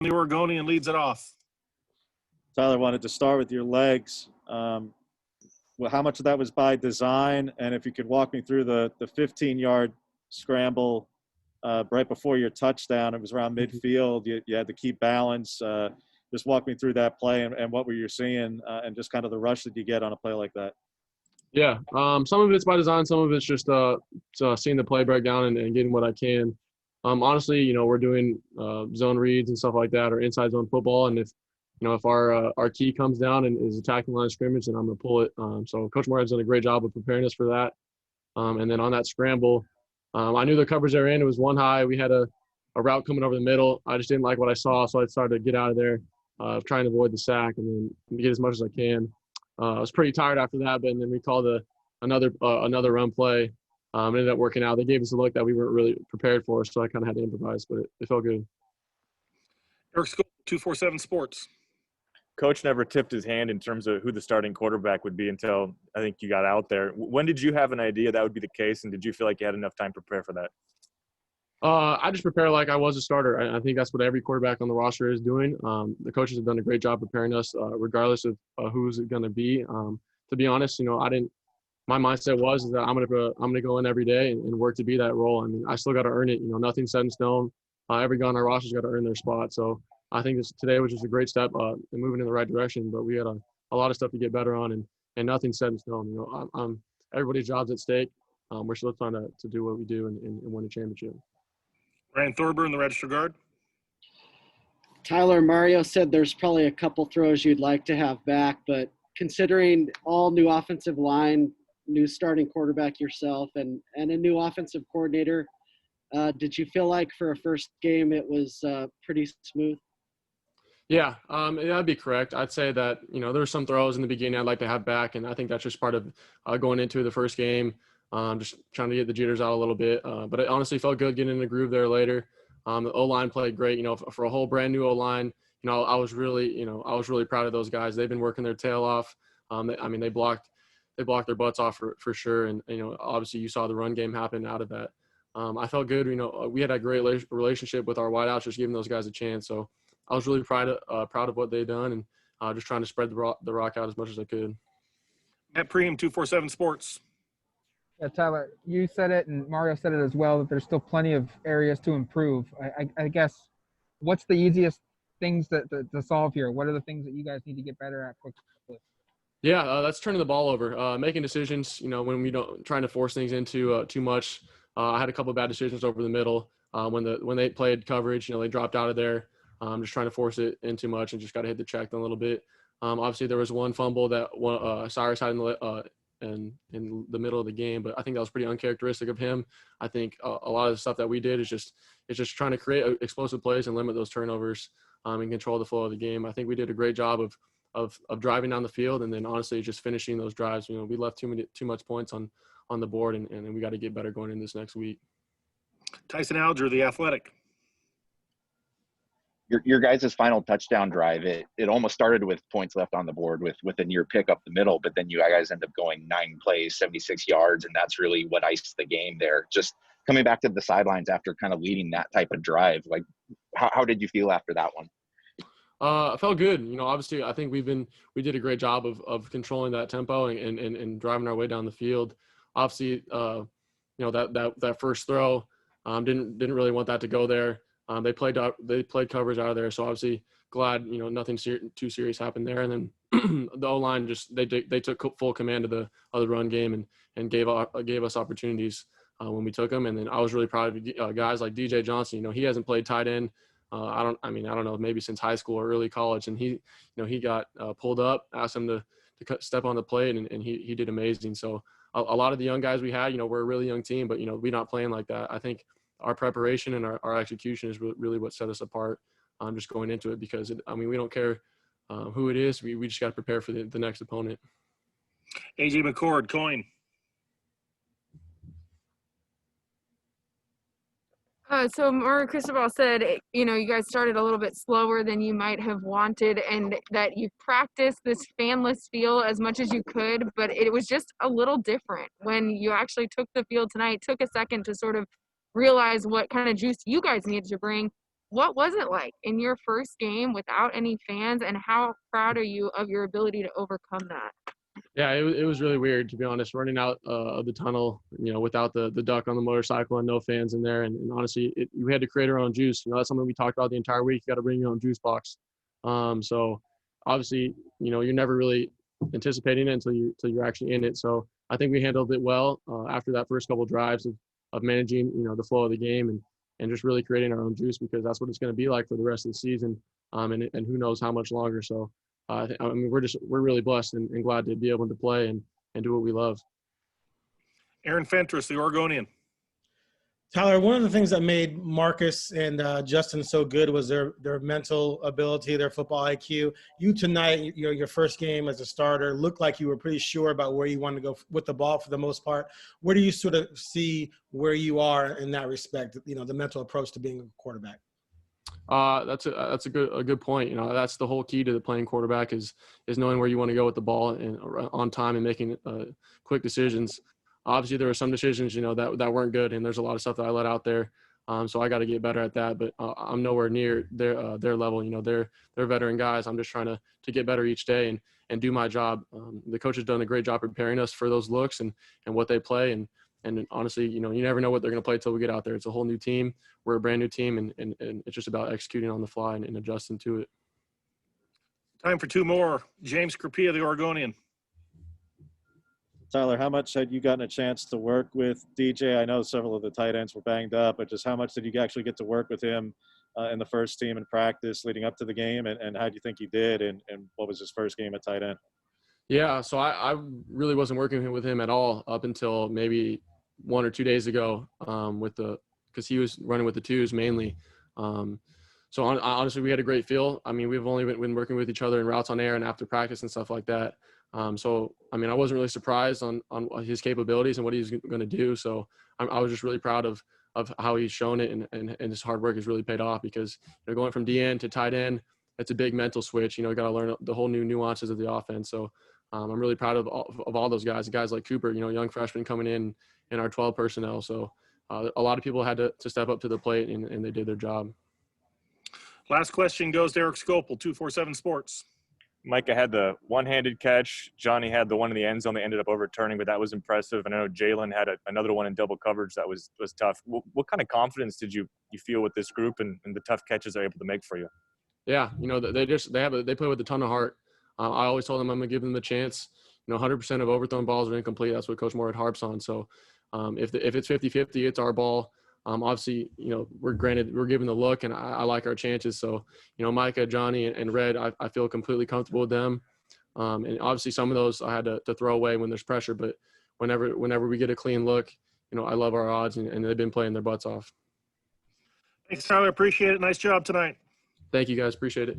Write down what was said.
The Oregonian leads it off. Tyler, wanted to start with your legs. Well, how much of that was by design? And if you could walk me through the 15-yard scramble right before your touchdown, it was around midfield. You had to keep balance. Just walk me through that play and what were you seeing and just kind of the rush that you get on a play like that. Yeah, some of it's by design. Some of it's just seeing the play breakdown and getting what I can. Honestly, we're doing zone reads and stuff like that, or inside zone football. And if our key comes down and is attacking line of scrimmage, then I'm going to pull it. So Coach Moorhead's done a great job of preparing us for that. And then on that scramble, I knew the coverage they were in. It was one high. We had a route coming over the middle. I just didn't like what I saw, so I started to get out of there, trying to avoid the sack and then get as much as I can. I was pretty tired after that, but then we called another run play. It ended up working out. They gave us a look that we weren't really prepared for, so I kind of had to improvise, but it felt good. Eric School, 247 Sports. Coach never tipped his hand in terms of who the starting quarterback would be until I think you got out there. When did you have an idea that would be the case, and did you feel like you had enough time to prepare for that? I just prepare like I was a starter. I think that's what every quarterback on the roster is doing. The coaches have done a great job preparing us, regardless of who's it going to be. To be honest, my mindset was that I'm gonna go in every day and work to be that role. I mean, I still got to earn it. Nothing's set in stone. Every guy on our roster's got to earn their spot. So I think today was just a great step in moving in the right direction. But we had a lot of stuff to get better on, and nothing's set in stone. Everybody's job's at stake. We're still trying to do what we do and win a championship. Ryan Thorburn, the Register Guard. Tyler, Mario said there's probably a couple throws you'd like to have back, but considering all new offensive line, new starting quarterback yourself, and a new offensive coordinator, did you feel like for a first game it was pretty smooth? Yeah, that'd be correct. I'd say that, there were some throws in the beginning I'd like to have back, and I think that's just part of going into the first game. Just trying to get the jitters out a little bit. But it honestly felt good getting in the groove there later. The O-line played great, for a whole brand new O-line. I was really proud of those guys. They've been working their tail off. They blocked their butts off for sure. And, obviously you saw the run game happen out of that. I felt good. We had a great relationship with our wideouts, just giving those guys a chance. So I was really proud of what they've done and just trying to spread the rock out as much as I could. Matt Preem, 247 Sports. Yeah, Tyler, you said it and Mario said it as well, that there's still plenty of areas to improve. I guess, what's the easiest things to solve here? What are the things that you guys need to get better at quickly? Yeah, that's turning the ball over, making decisions, when we don't, trying to force things into too much. I had a couple of bad decisions over the middle. When they played coverage, they dropped out of there. Just trying to force it in too much and just got to hit the check down a little bit. Obviously, there was one fumble that Cyrus had in the middle of the game, but I think that was pretty uncharacteristic of him. I think a lot of the stuff that we did is just trying to create explosive plays and limit those turnovers and control the flow of the game. I think we did a great job of driving down the field and then honestly just finishing those drives. We left too much points on the board, and we got to get better going in this next week. Tyson Alger, The Athletic. Your guys' final touchdown drive, it almost started with points left on the board with a near pick up the middle, but then you guys end up going 9 plays, 76 yards, and that's really what iced the game there. Just coming back to the sidelines after kind of leading that type of drive, like how did you feel after that one? I felt good. Obviously I think we did a great job of controlling that tempo and driving our way down the field. Obviously, that first throw, didn't really want that to go there. They played coverage out of there, so obviously glad nothing too serious happened there. And then the O-line just they took full command of the run game and gave us opportunities when we took them. And then I was really proud of guys like DJ Johnson. He hasn't played tight end. I don't know, maybe since high school or early college, and he got pulled up, asked him to step on the plate, and he did amazing. So a lot of the young guys we had, we're a really young team, but we're not playing like that. I think our preparation and our execution is really what set us apart. Just going into it because we don't care who it is. We just got to prepare for the next opponent. AJ McCord, Coin. So Mario Cristobal said, you guys started a little bit slower than you might have wanted, and that you practiced this fanless feel as much as you could, but it was just a little different when you actually took the field tonight. Took a second to sort of realize what kind of juice you guys needed to bring. what was it like in your first game without any fans, and how proud are you of your ability to overcome that? Yeah, it was really weird, to be honest, running out of the tunnel, without the duck on the motorcycle and no fans in there. And honestly, we had to create our own juice. That's something we talked about the entire week. You got to bring your own juice box. So obviously, you're never really anticipating it until you're actually in it. So I think we handled it well after that first couple of drives of managing, the flow of the game and just really creating our own juice, because that's what it's going to be like for the rest of the season. And who knows how much longer. So we're really blessed and glad to be able to play and do what we love. Aaron Fentress, the Oregonian. Tyler, one of the things that made Marcus and Justin so good was their mental ability, their football IQ. You tonight, your first game as a starter, looked like you were pretty sure about where you wanted to go with the ball for the most part. Where do you sort of see where you are in that respect, the mental approach to being a quarterback? That's a good point. That's the whole key to playing quarterback is knowing where you want to go with the ball and on time and making quick decisions. Obviously, there were some decisions, that weren't good, and there's a lot of stuff that I let out there. So I got to get better at that. But I'm nowhere near their level. They're veteran guys. I'm just trying to get better each day and do my job. The coach has done a great job preparing us for those looks and what they play. And honestly, you never know what they're going to play until we get out there. It's a whole new team. We're a brand new team, and it's just about executing on the fly and adjusting to it. Time for two more. James Crapia, the Oregonian. Tyler, how much had you gotten a chance to work with DJ? I know several of the tight ends were banged up, but just how much did you actually get to work with him in the first team in practice leading up to the game? And how do you think he did? And what was his first game at tight end? Yeah, so I really wasn't working with him at all up until maybe 1 or 2 days ago because he was running with the twos mainly. So honestly, we had a great feel. I mean, we've only been working with each other in routes on air and after practice and stuff like that. So, I mean, I wasn't really surprised on his capabilities and what he's going to do. So I was just really proud of how he's shown it, and his hard work has really paid off, because going from DN to tight end, it's a big mental switch. You got to learn the whole new nuances of the offense. So I'm really proud of all those guys like Cooper, young freshman coming in our 12 personnel. So a lot of people had to step up to the plate, and they did their job. Last question goes to Eric Scopel, 247 Sports. Micah had the one-handed catch. Johnny had the one in the end zone they ended up overturning, but that was impressive. And I know Jalen had another one in double coverage that was tough. What kind of confidence did you feel with this group and the tough catches they're able to make for you? Yeah, they play with a ton of heart. I always told them I'm going to give them a chance. 100% of overthrown balls are incomplete. That's what Coach Moore harps on. So if it's 50-50, it's our ball. Obviously, we're given the look, and I like our chances. So, Micah, Johnny, and Red, I feel completely comfortable with them. And obviously some of those I had to throw away when there's pressure, but whenever we get a clean look, I love our odds, and they've been playing their butts off. Thanks, Tyler. Appreciate it. Nice job tonight. Thank you, guys. Appreciate it.